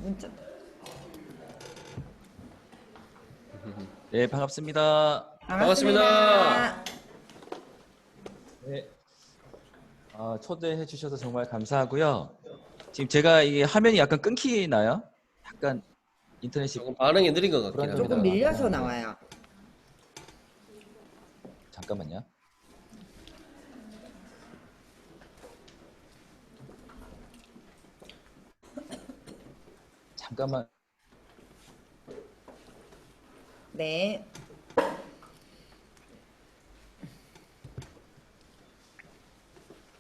문자. 네, 반갑습니다. 반갑습니다. 네, 초대해 주셔서 정말 감사하고요. 지금 제가 이게 화면이 약간 끊기나요? 약간 인터넷이 조금 반응이 느린 것 같긴 불안정이 합니다. 조금 밀려서 나는데 나와요. 잠깐만요. 잠깐만. 네.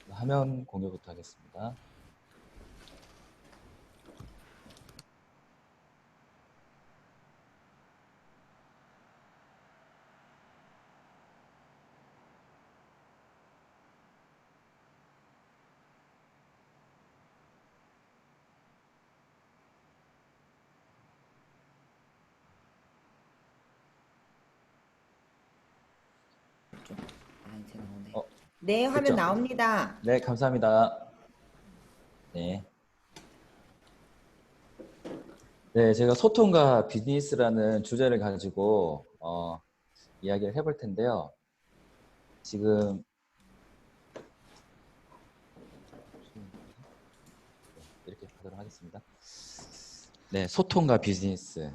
화면 공유부터 하겠습니다. 이제 나오네. 어, 네, 화면 됐죠? 나옵니다. 네, 감사합니다. 네. 네, 제가 소통과 비즈니스라는 주제를 가지고 이야기를 해볼 텐데요. 지금 이렇게 하도록 하겠습니다. 네, 소통과 비즈니스.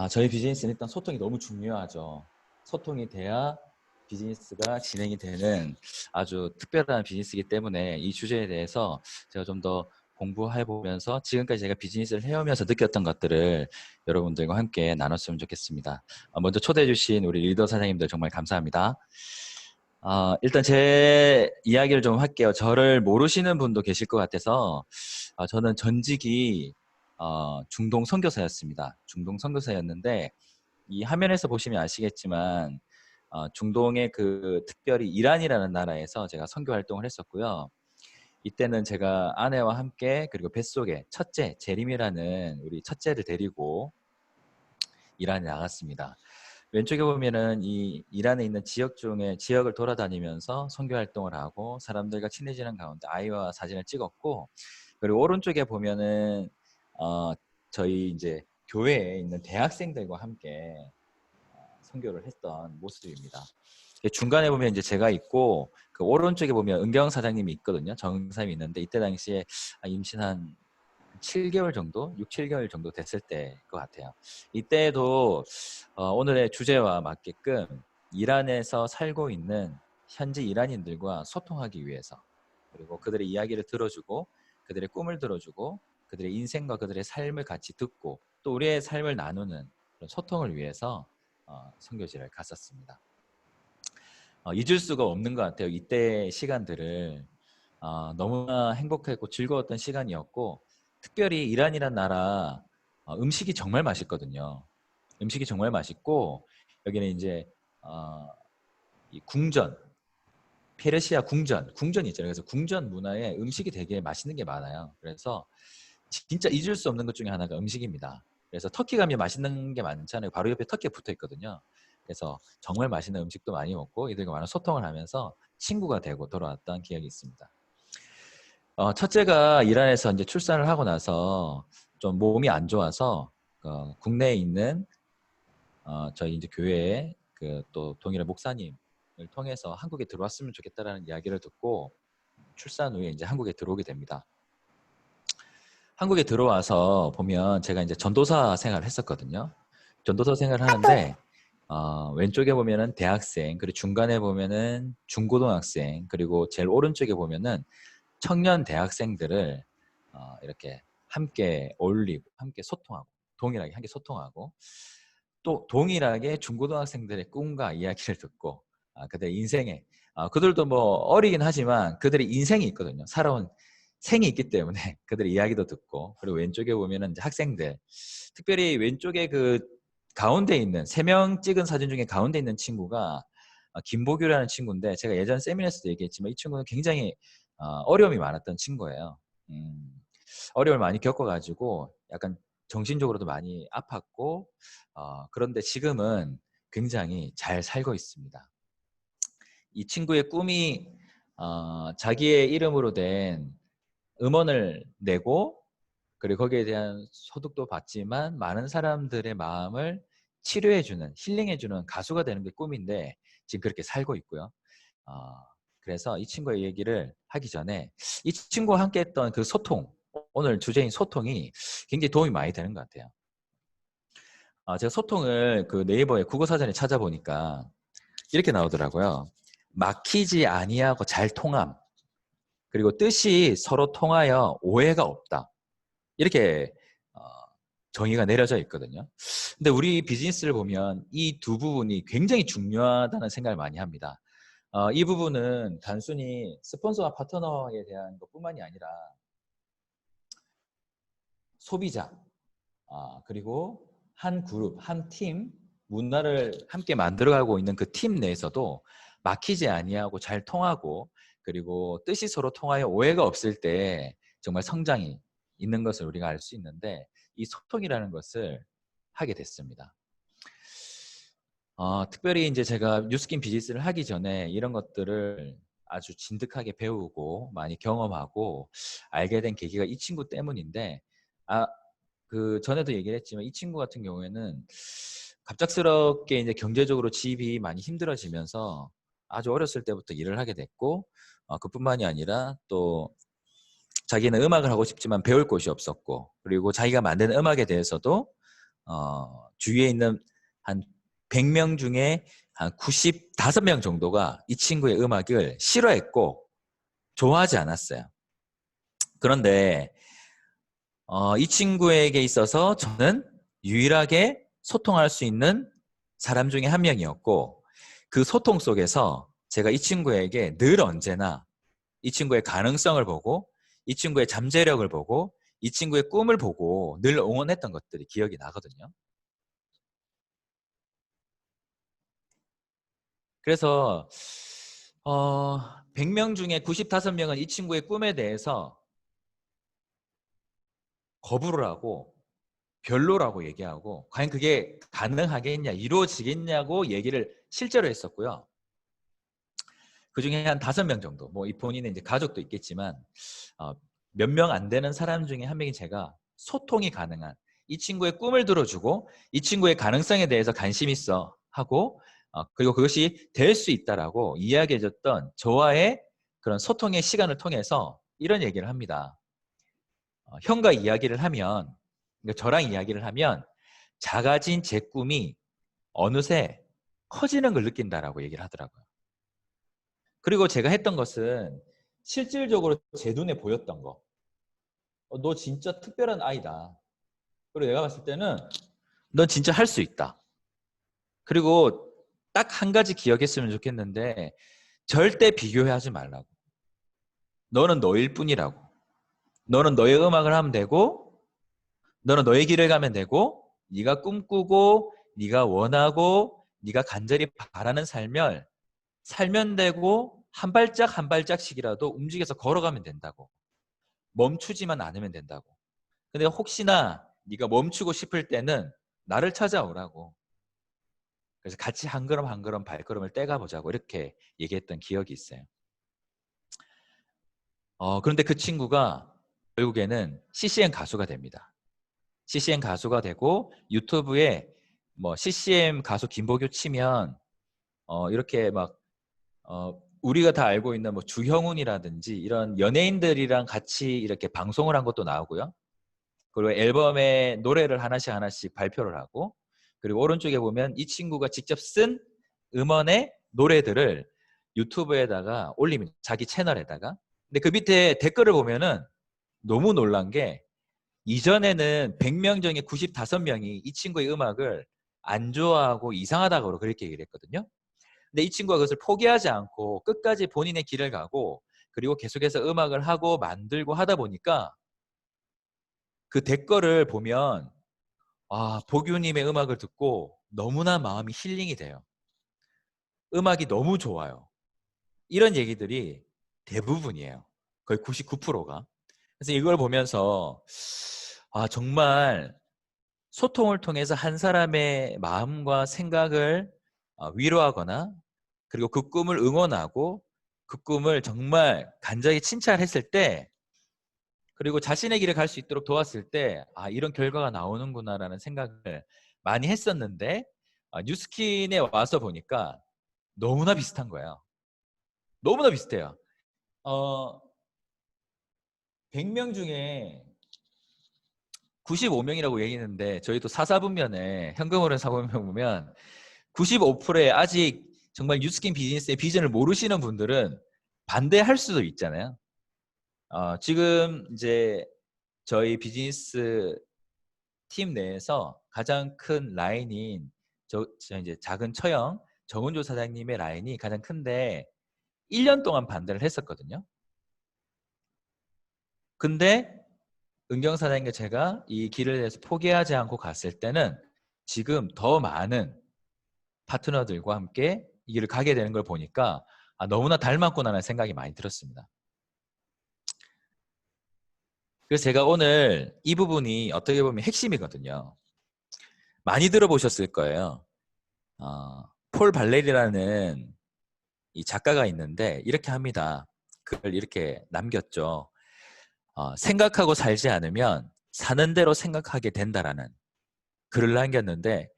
저희 비즈니스는 일단 소통이 너무 중요하죠. 소통이 돼야 비즈니스가 진행이 되는 아주 특별한 비즈니스이기 때문에 이 주제에 대해서 제가 좀 더 공부해 보면서 지금까지 제가 비즈니스를 해오면서 느꼈던 것들을 여러분들과 함께 나눴으면 좋겠습니다. 먼저 초대해 주신 우리 리더 사장님들 정말 감사합니다. 일단 제 이야기를 좀 할게요. 저를 모르시는 분도 계실 것 같아서 저는 전직이 중동 선교사였습니다. 중동 선교사였는데 이 화면에서 보시면 아시겠지만 중동의 그 특별히 이란이라는 나라에서 제가 선교 활동을 했었고요. 이때는 제가 아내와 함께 그리고 뱃속에 첫째 제림이라는 우리 첫째를 데리고 이란에 나갔습니다. 왼쪽에 보면은 이 이란에 있는 지역 중에 지역을 돌아다니면서 선교 활동을 하고 사람들과 친해지는 가운데 아이와 사진을 찍었고, 그리고 오른쪽에 보면은 저희 이제 교회에 있는 대학생들과 함께 선교를 했던 모습입니다. 중간에 보면 이제 제가 있고 그 오른쪽에 보면 은경 사장님이 있거든요. 정사님이 있는데 이때 당시에 임신 한 7개월 정도, 6, 7개월 정도 됐을 때일 것 같아요. 이때도 오늘의 주제와 맞게끔 이란에서 살고 있는 현지 이란인들과 소통하기 위해서, 그리고 그들의 이야기를 들어주고 그들의 꿈을 들어주고 그들의 인생과 그들의 삶을 같이 듣고 또 우리의 삶을 나누는 그런 소통을 위해서 선교지를 갔었습니다. 잊을 수가 없는 것 같아요. 이때 시간들을 너무나 행복했고 즐거웠던 시간이었고, 특별히 이란이란 나라 음식이 정말 맛있거든요. 음식이 정말 맛있고 여기는 이제 이 궁전, 페르시아 궁전이 있잖아요. 그래서 궁전 문화에 음식이 되게 맛있는 게 많아요. 그래서 진짜 잊을 수 없는 것 중에 하나가 음식입니다. 그래서 터키 가면 맛있는 게 많잖아요. 바로 옆에 터키가 붙어 있거든요. 그래서 정말 맛있는 음식도 많이 먹고 이들과 많은 소통을 하면서 친구가 되고 돌아왔던 기억이 있습니다. 첫째가 이란에서 이제 출산을 하고 나서 좀 몸이 안 좋아서 국내에 있는 저희 이제 교회에 그 또 동일한 목사님을 통해서 한국에 들어왔으면 좋겠다라는 이야기를 듣고 출산 후에 이제 한국에 들어오게 됩니다. 한국에 들어와서 보면 제가 이제 전도사 생활을 했었거든요. 전도사 생활을 하는데 왼쪽에 보면은 대학생, 그리고 중간에 보면은 중고등학생, 그리고 제일 오른쪽에 보면은 청년 대학생들을 이렇게 함께 어울리고 함께 소통하고 동일하게 함께 소통하고 또 동일하게 중고등학생들의 꿈과 이야기를 듣고 그들의 인생에 그들도 뭐 어리긴 하지만 그들의 인생이 있거든요. 살아온 생이 있기 때문에 그들의 이야기도 듣고, 그리고 왼쪽에 보면은 이제 학생들, 특별히 왼쪽에 그 가운데 있는 3명 찍은 사진 중에 가운데 있는 친구가 김보규라는 친구인데, 제가 예전 세미나에서도 얘기했지만 이 친구는 굉장히 어려움이 많았던 친구예요. 어려움을 많이 겪어가지고 약간 정신적으로도 많이 아팠고 그런데 지금은 굉장히 잘 살고 있습니다. 이 친구의 꿈이 자기의 이름으로 된 음원을 내고 그리고 거기에 대한 소득도 받지만 많은 사람들의 마음을 치료해주는, 힐링해주는 가수가 되는 게 꿈인데 지금 그렇게 살고 있고요. 그래서 이 친구의 얘기를 하기 전에 이 친구와 함께 했던 그 소통, 오늘 주제인 소통이 굉장히 도움이 많이 되는 것 같아요. 제가 소통을 그 네이버에 국어사전에 찾아보니까 이렇게 나오더라고요. 막히지 아니하고 잘 통함. 그리고 뜻이 서로 통하여 오해가 없다. 이렇게 정의가 내려져 있거든요. 근데 우리 비즈니스를 보면 이 두 부분이 굉장히 중요하다는 생각을 많이 합니다. 이 부분은 단순히 스폰서와 파트너에 대한 것뿐만이 아니라 소비자, 그리고 한 그룹, 한 팀, 문화를 함께 만들어가고 있는 그 팀 내에서도 막히지 아니하고 잘 통하고 그리고 뜻이 서로 통하여 오해가 없을 때 정말 성장이 있는 것을 우리가 알 수 있는데 이 소통이라는 것을 하게 됐습니다. 특별히 이제 제가 뉴스킨 비즈니스를 하기 전에 이런 것들을 아주 진득하게 배우고 많이 경험하고 알게 된 계기가 이 친구 때문인데 그 전에도 얘기를 했지만 이 친구 같은 경우에는 갑작스럽게 이제 경제적으로 집이 많이 힘들어지면서 아주 어렸을 때부터 일을 하게 됐고 그뿐만이 아니라 또 자기는 음악을 하고 싶지만 배울 곳이 없었고 그리고 자기가 만드는 음악에 대해서도 주위에 있는 한 100명 중에 한 95명 정도가 이 친구의 음악을 싫어했고 좋아하지 않았어요. 그런데 이 친구에게 있어서 저는 유일하게 소통할 수 있는 사람 중에 한 명이었고 그 소통 속에서 제가 이 친구에게 늘 언제나 이 친구의 가능성을 보고 이 친구의 잠재력을 보고 이 친구의 꿈을 보고 늘 응원했던 것들이 기억이 나거든요. 그래서 100명 중에 95명은 이 친구의 꿈에 대해서 거부를 하고 별로라고 얘기하고 과연 그게 가능하겠냐, 이루어지겠냐고 얘기를 실제로 했었고요. 그 중에 한 5명 정도, 뭐 이 본인의 이제 가족도 있겠지만 몇 명 안 되는 사람 중에 한 명이 제가 소통이 가능한 이 친구의 꿈을 들어주고 이 친구의 가능성에 대해서 관심 있어 하고 그리고 그것이 될 수 있다라고 이야기해줬던 저와의 그런 소통의 시간을 통해서 이런 얘기를 합니다. 형과 이야기를 하면, 그러니까 저랑 이야기를 하면 작아진 제 꿈이 어느새 커지는 걸 느낀다라고 얘기를 하더라고요. 그리고 제가 했던 것은 실질적으로 제 눈에 보였던 거. 너 진짜 특별한 아이다. 그리고 내가 봤을 때는 넌 진짜 할 수 있다. 그리고 딱 한 가지 기억했으면 좋겠는데 절대 비교하지 말라고. 너는 너일 뿐이라고. 너는 너의 음악을 하면 되고 너는 너의 길을 가면 되고 네가 꿈꾸고 네가 원하고 네가 간절히 바라는 삶을 살면 되고 한 발짝 한 발짝씩이라도 움직여서 걸어가면 된다고. 멈추지만 않으면 된다고. 근데 혹시나 네가 멈추고 싶을 때는 나를 찾아오라고. 그래서 같이 한 걸음 한 걸음 발걸음을 떼가 보자고 이렇게 얘기했던 기억이 있어요. 그런데 그 친구가 결국에는 CCM 가수가 됩니다. CCM 가수가 되고 유튜브에 뭐 CCM 가수 김보규 치면 이렇게 막 우리가 다 알고 있는 뭐 주형훈이라든지 이런 연예인들이랑 같이 이렇게 방송을 한 것도 나오고요. 그리고 앨범에 노래를 하나씩 하나씩 발표를 하고 그리고 오른쪽에 보면 이 친구가 직접 쓴 음원의 노래들을 유튜브에다가 올립니다. 자기 채널에다가. 근데 그 밑에 댓글을 보면은 너무 놀란 게 이전에는 100명 중에 95명이 이 친구의 음악을 안 좋아하고 이상하다고 그렇게 얘기를 했거든요. 근데 이 친구가 그것을 포기하지 않고 끝까지 본인의 길을 가고 그리고 계속해서 음악을 하고 만들고 하다 보니까 그 댓글을 보면 보규님의 음악을 듣고 너무나 마음이 힐링이 돼요. 음악이 너무 좋아요. 이런 얘기들이 대부분이에요. 거의 99%가. 그래서 이걸 보면서 정말 소통을 통해서 한 사람의 마음과 생각을 위로하거나 그리고 그 꿈을 응원하고 그 꿈을 정말 간절히 칭찬했을 때 그리고 자신의 길을 갈 수 있도록 도왔을 때 아, 이런 결과가 나오는구나라는 생각을 많이 했었는데 뉴스킨에 와서 보니까 너무나 비슷한 거예요. 너무나 비슷해요. 100명 중에 95명이라고 얘기했는데 저희도 사사분면에 현금으로 사보면 보면 95%에 아직 정말 뉴스킨 비즈니스의 비전을 모르시는 분들은 반대할 수도 있잖아요. 지금 이제 저희 비즈니스 팀 내에서 가장 큰 라인인 저 이제 작은 처형 정은조 사장님의 라인이 가장 큰데 1년 동안 반대를 했었거든요. 근데 은경 사장님과 제가 이 길을 위해서 포기하지 않고 갔을 때는 지금 더 많은 파트너들과 함께 이 길을 가게 되는 걸 보니까 너무나 닮았구나라는 생각이 많이 들었습니다. 그래서 제가 오늘 이 부분이 어떻게 보면 핵심이거든요. 많이 들어보셨을 거예요. 폴 발레리라는 이 작가가 있는데 이렇게 합니다. 그걸 이렇게 남겼죠. 생각하고 살지 않으면 사는 대로 생각하게 된다라는 글을 남겼는데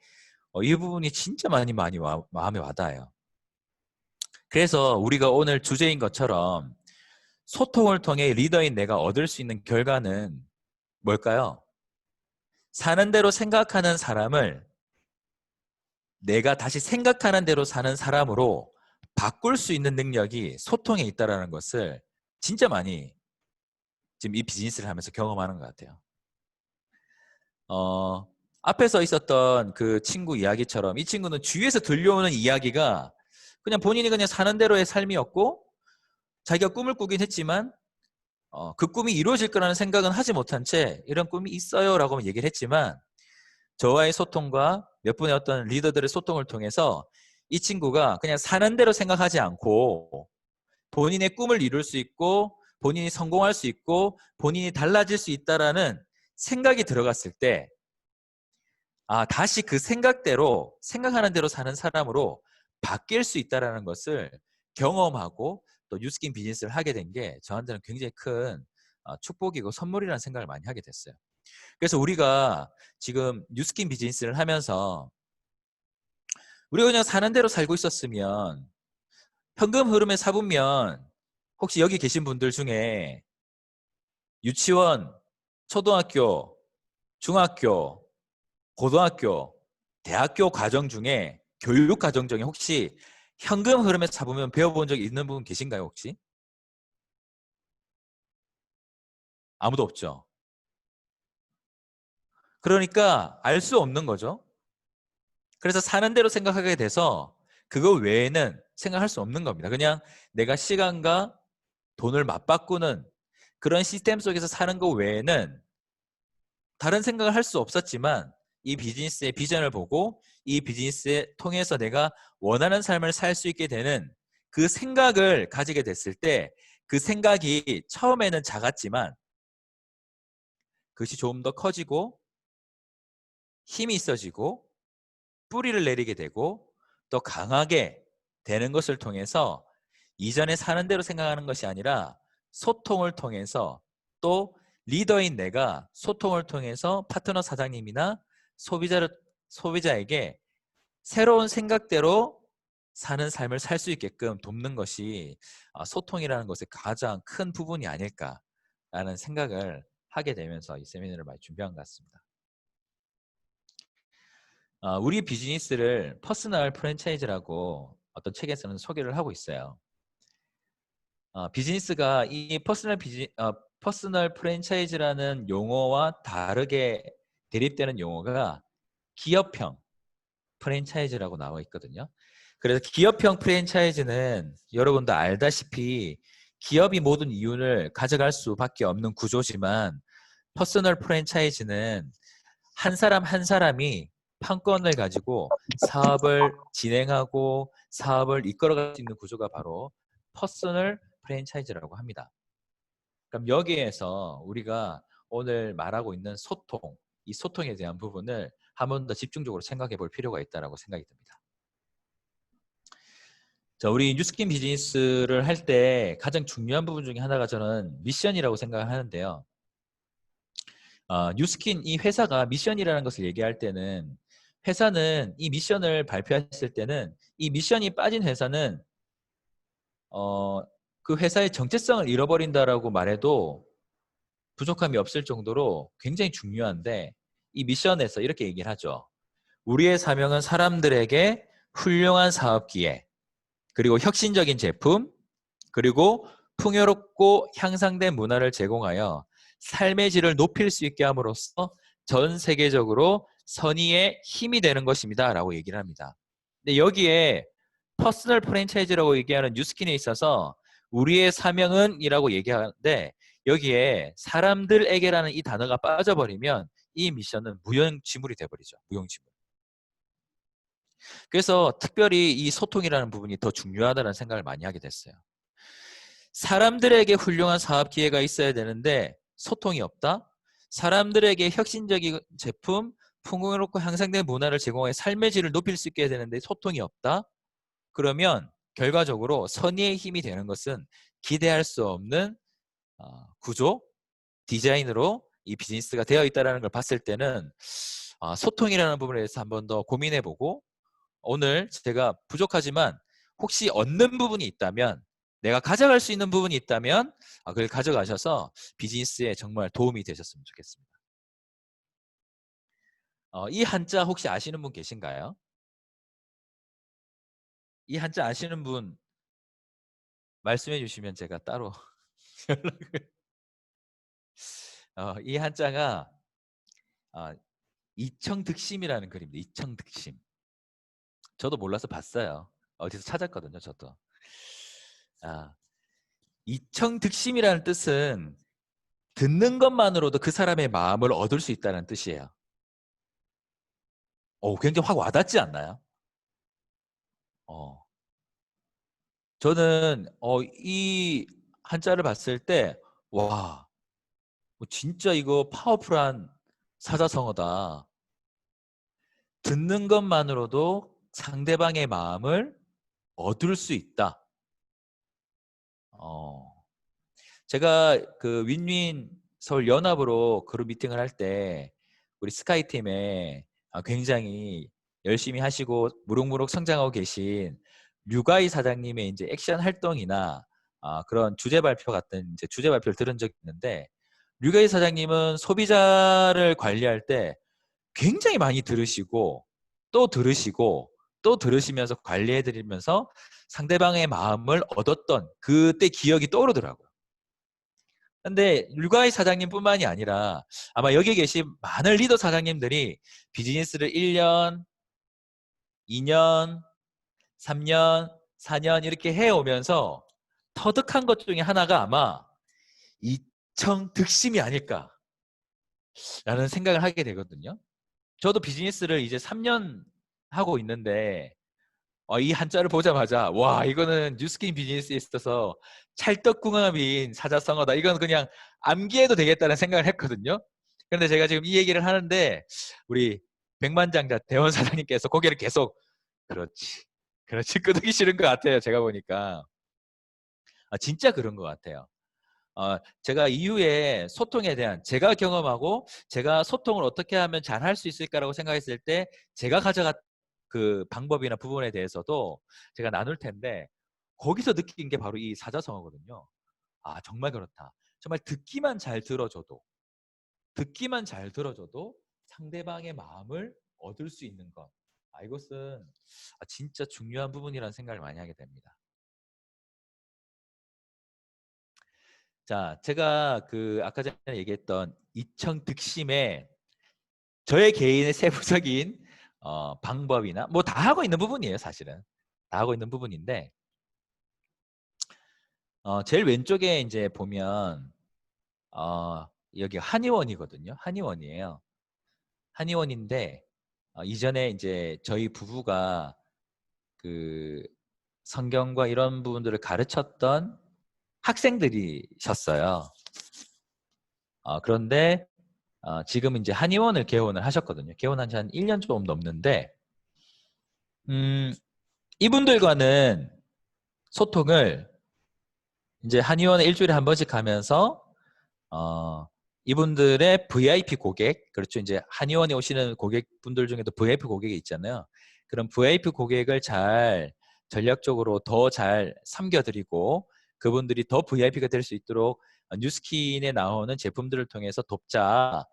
이 부분이 진짜 많이 마음에 와닿아요. 그래서 우리가 오늘 주제인 것처럼 소통을 통해 리더인 내가 얻을 수 있는 결과는 뭘까요? 사는 대로 생각하는 사람을 내가 다시 생각하는 대로 사는 사람으로 바꿀 수 있는 능력이 소통에 있다는 것을 진짜 많이 지금 이 비즈니스를 하면서 경험하는 것 같아요. 앞에서 있었던 그 친구 이야기처럼 이 친구는 주위에서 들려오는 이야기가 그냥 본인이 그냥 사는 대로의 삶이었고 자기가 꿈을 꾸긴 했지만 그 꿈이 이루어질 거라는 생각은 하지 못한 채 이런 꿈이 있어요 라고 얘기를 했지만 저와의 소통과 몇 분의 어떤 리더들의 소통을 통해서 이 친구가 그냥 사는 대로 생각하지 않고 본인의 꿈을 이룰 수 있고 본인이 성공할 수 있고 본인이 달라질 수 있다라는 생각이 들어갔을 때 다시 그 생각대로 생각하는 대로 사는 사람으로 바뀔 수 있다는 것을 경험하고 또 뉴스킨 비즈니스를 하게 된 게 저한테는 굉장히 큰 축복이고 선물이라는 생각을 많이 하게 됐어요. 그래서 우리가 지금 뉴스킨 비즈니스를 하면서 우리가 그냥 사는 대로 살고 있었으면 현금 흐름에 사보면 혹시 여기 계신 분들 중에 유치원, 초등학교, 중학교, 고등학교, 대학교 과정 중에 교육 과정 중에 혹시 현금 흐름에 사보면 배워본 적 있는 분 계신가요 혹시? 아무도 없죠. 그러니까 알 수 없는 거죠. 그래서 사는 대로 생각하게 돼서 그거 외에는 생각할 수 없는 겁니다. 그냥 내가 시간과 돈을 맞바꾸는 그런 시스템 속에서 사는 거 외에는 다른 생각을 할 수 없었지만 이 비즈니스의 비전을 보고 이 비즈니스에 통해서 내가 원하는 삶을 살 수 있게 되는 그 생각을 가지게 됐을 때 그 생각이 처음에는 작았지만 그것이 조금 더 커지고 힘이 있어지고 뿌리를 내리게 되고 또 강하게 되는 것을 통해서 이전에 사는 대로 생각하는 것이 아니라 소통을 통해서 또 리더인 내가 소통을 통해서 파트너 사장님이나 소비자에게 새로운 생각대로 사는 삶을 살 수 있게끔 돕는 것이 소통이라는 것의 가장 큰 부분이 아닐까라는 생각을 하게 되면서 이 세미나를 많이 준비한 것 같습니다. 우리 비즈니스를 퍼스널 프랜차이즈라고 어떤 책에서는 소개를 하고 있어요. 비즈니스가 이 퍼스널 프랜차이즈라는 용어와 다르게 대립되는 용어가 기업형 프랜차이즈라고 나와 있거든요. 그래서 기업형 프랜차이즈는 여러분도 알다시피 기업이 모든 이윤을 가져갈 수밖에 없는 구조지만 퍼스널 프랜차이즈는 한 사람 한 사람이 판권을 가지고 사업을 진행하고 사업을 이끌어갈 수 있는 구조가 바로 퍼스널 프랜차이즈라고 합니다. 그럼 여기에서 우리가 오늘 말하고 있는 소통, 이 소통에 대한 부분을 한 번 더 집중적으로 생각해 볼 필요가 있다고 생각이 듭니다. 자, 우리 뉴스킨 비즈니스를 할 때 가장 중요한 부분 중에 하나가 저는 미션이라고 생각을 하는데요. 뉴스킨 이 회사가 미션이라는 것을 얘기할 때는 회사는 이 미션을 발표했을 때는 이 미션이 빠진 회사는 그 회사의 정체성을 잃어버린다라고 말해도 부족함이 없을 정도로 굉장히 중요한데 이 미션에서 이렇게 얘기를 하죠. 우리의 사명은 사람들에게 훌륭한 사업 기회, 그리고 혁신적인 제품, 그리고 풍요롭고 향상된 문화를 제공하여 삶의 질을 높일 수 있게 함으로써 전 세계적으로 선의의 힘이 되는 것입니다. 라고 얘기를 합니다. 근데 여기에 퍼스널 프랜차이즈라고 얘기하는 뉴스킨에 있어서 우리의 사명은 이라고 얘기하는데 여기에 사람들에게라는 이 단어가 빠져버리면 이 미션은 무용지물이 돼버리죠. 무용지물. 그래서 특별히 이 소통이라는 부분이 더 중요하다는 생각을 많이 하게 됐어요. 사람들에게 훌륭한 사업 기회가 있어야 되는데 소통이 없다? 사람들에게 혁신적인 제품, 풍요롭고 향상된 문화를 제공해 삶의 질을 높일 수 있게 되는데 소통이 없다? 그러면 결과적으로 선의의 힘이 되는 것은 기대할 수 없는 구조, 디자인으로 이 비즈니스가 되어 있다는 걸 봤을 때는 소통이라는 부분에 대해서 한번 더 고민해보고 오늘 제가 부족하지만 혹시 얻는 부분이 있다면 내가 가져갈 수 있는 부분이 있다면 그걸 가져가셔서 비즈니스에 정말 도움이 되셨으면 좋겠습니다. 이 한자 혹시 아시는 분 계신가요? 이 한자 아시는 분 말씀해 주시면 제가 따로 연락을 이 한자가 이청득심이라는 글입니다. 이청득심. 저도 몰라서 봤어요. 어디서 찾았거든요. 저도. 이청득심이라는 뜻은 듣는 것만으로도 그 사람의 마음을 얻을 수 있다는 뜻이에요. 굉장히 확 와닿지 않나요? 저는 이 한자를 봤을 때 와, 진짜 이거 파워풀한 사자성어다. 듣는 것만으로도 상대방의 마음을 얻을 수 있다. 제가 그 윈윈 서울 연합으로 그룹 미팅을 할 때 우리 스카이팀에 굉장히 열심히 하시고 무럭무럭 성장하고 계신 류가이 사장님의 이제 액션 활동이나 그런 주제 발표 같은 이제 주제 발표를 들은 적이 있는데 류가이 사장님은 소비자를 관리할 때 굉장히 많이 들으시고 또 들으시고 또 들으시면서 관리해드리면서 상대방의 마음을 얻었던 그때 기억이 떠오르더라고요. 근데 류가이 사장님뿐만이 아니라 아마 여기 계신 많은 리더 사장님들이 비즈니스를 1년, 2년, 3년, 4년 이렇게 해오면서 터득한 것 중에 하나가 아마 이청득심이 아닐까라는 생각을 하게 되거든요. 저도 비즈니스를 이제 3년 하고 있는데 이 한자를 보자마자 와 이거는 뉴스킨 비즈니스에 있어서 찰떡궁합인 사자성어다. 이건 그냥 암기해도 되겠다는 생각을 했거든요. 그런데 제가 지금 이 얘기를 하는데 우리 백만장자 대원 사장님께서 고개를 계속 그렇지 그렇지 끄덕이시는 것 같아요. 제가 보니까 진짜 그런 것 같아요. 제가 이후에 소통에 대한 제가 경험하고 제가 소통을 어떻게 하면 잘 할 수 있을까라고 생각했을 때 제가 가져간 그 방법이나 부분에 대해서도 제가 나눌 텐데 거기서 느낀 게 바로 이 사자성어거든요. 정말 그렇다. 정말 듣기만 잘 들어줘도 상대방의 마음을 얻을 수 있는 것. 이것은 진짜 중요한 부분이라는 생각을 많이 하게 됩니다. 자, 제가 그 아까 전에 얘기했던 이청득심의 저의 개인의 세부적인 방법이나 뭐 다 하고 있는 부분이에요, 사실은. 다 하고 있는 부분인데 제일 왼쪽에 이제 보면 여기 한의원이거든요. 한의원이에요. 한의원인데 이전에 이제 저희 부부가 그 성경과 이런 부분들을 가르쳤던 학생들이셨어요. 그런데 지금 이제 한의원을 개원을 하셨거든요. 개원한 지 한 1년 좀 넘는데 이분들과는 소통을 이제 한의원에 일주일에 한 번씩 가면서 이분들의 VIP 고객, 그렇죠. 이제 한의원에 오시는 고객분들 중에도 VIP 고객이 있잖아요. 그런 VIP 고객을 잘 전략적으로 더 잘 삼겨드리고 그분들이 더 VIP가 될 수 있도록 뉴스킨에 나오는 제품들을 통해서 돕자.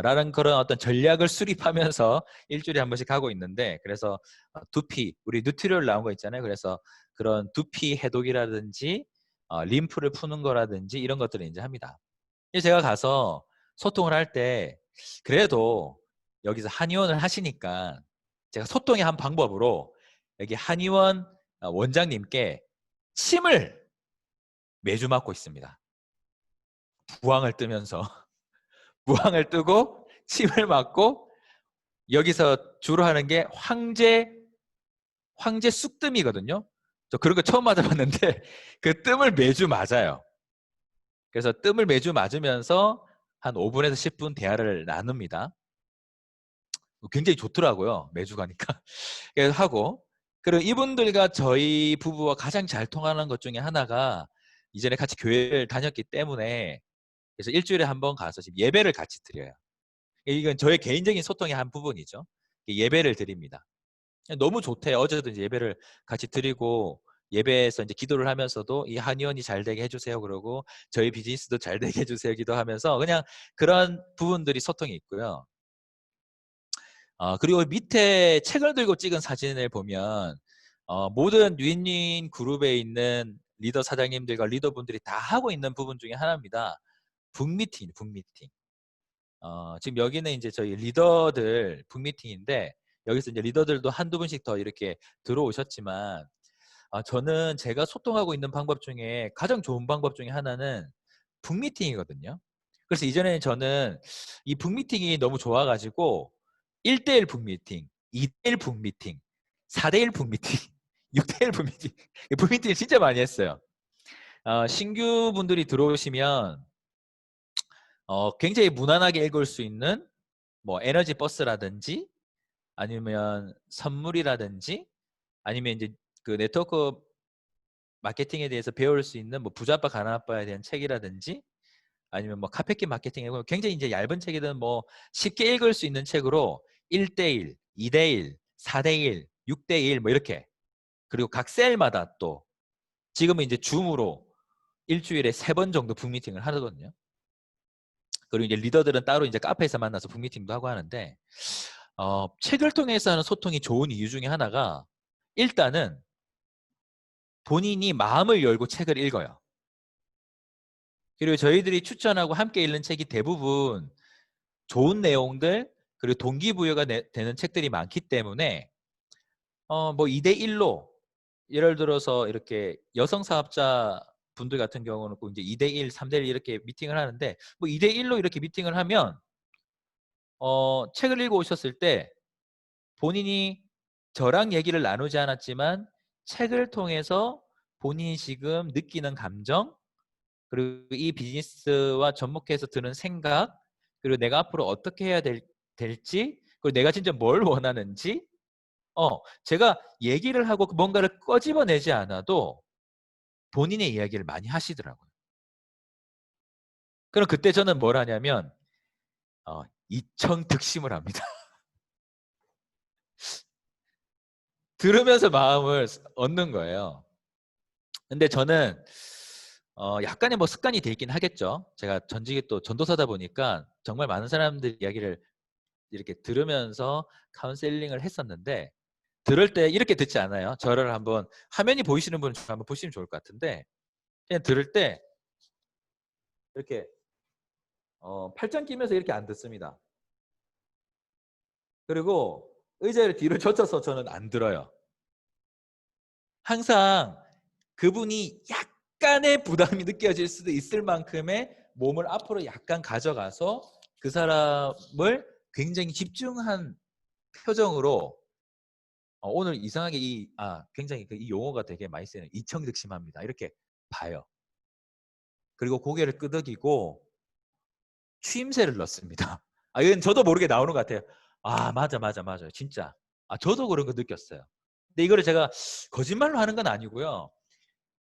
라는 그런 어떤 전략을 수립하면서 일주일에 한 번씩 하고 있는데, 그래서 두피, 우리 뉴트리얼 나온 거 있잖아요. 그래서 그런 두피 해독이라든지 림프를 푸는 거라든지 이런 것들을 이제 합니다. 제가 가서 소통을 할 때 그래도 여기서 한의원을 하시니까 제가 소통의 한 방법으로 여기 한의원 원장님께 침을 매주 맞고 있습니다. 부항을 뜨면서 부항을 뜨고 침을 맞고, 여기서 주로 하는 게 황제 쑥뜸이거든요. 저 그런 거 처음 맞아봤는데 그 뜸을 매주 맞아요. 그래서 뜸을 매주 맞으면서 한 5분에서 10분 대화를 나눕니다. 굉장히 좋더라고요. 매주 가니까. 그래서 하고, 그리고 이분들과 저희 부부와 가장 잘 통하는 것 중에 하나가 이전에 같이 교회를 다녔기 때문에, 그래서 일주일에 한 번 가서 지금 예배를 같이 드려요. 이건 저의 개인적인 소통의 한 부분이죠. 예배를 드립니다. 너무 좋대요. 어제도 이제 예배를 같이 드리고 예배에서 이제 기도를 하면서도 이 한의원이 잘 되게 해주세요. 그러고 저희 비즈니스도 잘 되게 해주세요. 기도하면서 그냥 그런 부분들이 소통이 있고요. 그리고 밑에 책을 들고 찍은 사진을 보면 모든 윈윈 그룹에 있는 리더 사장님들과 리더분들이 다 하고 있는 부분 중에 하나입니다. 북미팅. 지금 여기는 이제 저희 리더들 북미팅인데, 여기서 이제 리더들도 한두 분씩 더 이렇게 들어오셨지만, 저는 제가 소통하고 있는 방법 중에 가장 좋은 방법 중에 하나는 북미팅이거든요. 그래서 이전에는 저는 이 북미팅이 너무 좋아가지고 1대1 북미팅, 2대1 북미팅, 4대1 북미팅, 6대1 북미팅, 북미팅을 진짜 많이 했어요. 신규 분들이 들어오시면 굉장히 무난하게 읽을 수 있는 뭐 에너지 버스라든지 아니면 선물이라든지 아니면 이제 그 네트워크 마케팅에 대해서 배울 수 있는 뭐 부자 아빠 가난 아빠에 대한 책이라든지 아니면 뭐 카페킨 마케팅에 굉장히 이제 얇은 책이든 뭐 쉽게 읽을 수 있는 책으로 1대1, 2대1, 4대1, 6대1 뭐 이렇게, 그리고 각 셀마다 또 지금은 이제 줌으로 일주일에 3번 정도 북미팅을 하거든요. 그리고 이제 리더들은 따로 이제 카페에서 만나서 북미팅도 하고 하는데, 책을 통해서 하는 소통이 좋은 이유 중에 하나가 일단은 본인이 마음을 열고 책을 읽어요. 그리고 저희들이 추천하고 함께 읽는 책이 대부분 좋은 내용들 그리고 동기부여가 되는 책들이 많기 때문에 뭐 2대1로 예를 들어서 이렇게 여성 사업자 분들 같은 경우는 꼭 이제 2대1, 3대1 이렇게 미팅을 하는데, 뭐 2대1로 이렇게 미팅을 하면 책을 읽어 오셨을 때 본인이 저랑 얘기를 나누지 않았지만 책을 통해서 본인이 지금 느끼는 감정, 그리고 이 비즈니스와 접목해서 드는 생각, 그리고 내가 앞으로 어떻게 해야 될지, 그리고 내가 진짜 뭘 원하는지, 제가 얘기를 하고 뭔가를 꺼집어내지 않아도 본인의 이야기를 많이 하시더라고요. 그럼 그때 저는 뭘 하냐면 이청득심을 합니다. 들으면서 마음을 얻는 거예요. 근데 저는 약간의 뭐 습관이 돼 있긴 하겠죠. 제가 전직이 또 전도사다 보니까 정말 많은 사람들 이야기를 이렇게 들으면서 카운셀링을 했었는데, 들을 때 이렇게 듣지 않아요. 저를 한번 화면이 보이시는 분은 한번 보시면 좋을 것 같은데, 그냥 들을 때 이렇게 팔짱 끼면서 이렇게 안 듣습니다. 그리고 의자를 뒤로 젖혀서 저는 안 들어요. 항상 그분이 약간의 부담이 느껴질 수도 있을 만큼의 몸을 앞으로 약간 가져가서 그 사람을 굉장히 집중한 표정으로 오늘 이상하게 굉장히 이 용어가 되게 많이 쓰이는 이청득심합니다. 이렇게 봐요. 그리고 고개를 끄덕이고 추임새를 넣습니다. 이건 저도 모르게 나오는 것 같아요. 맞아. 진짜. 저도 그런 거 느꼈어요. 근데 이거를 제가 거짓말로 하는 건 아니고요.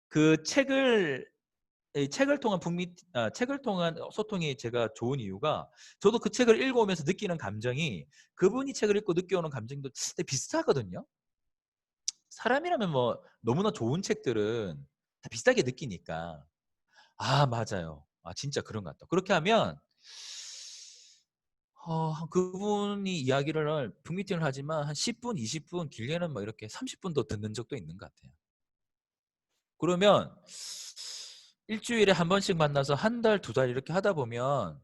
그 책을 이 책을 통한 소통이 제가 좋은 이유가 저도 그 책을 읽어오면서 느끼는 감정이 그분이 책을 읽고 느껴오는 감정도 되게 비슷하거든요. 사람이라면 뭐 너무나 좋은 책들은 다 비슷하게 느끼니까. 아, 맞아요. 아, 진짜 그런 것 같다. 그렇게 하면 그분이 이야기를 북미팅을 하지만 한 10분, 20분, 길게는 뭐 이렇게 30분도 듣는 적도 있는 것 같아요. 그러면 일주일에 한 번씩 만나서 한 달, 두 달 이렇게 하다 보면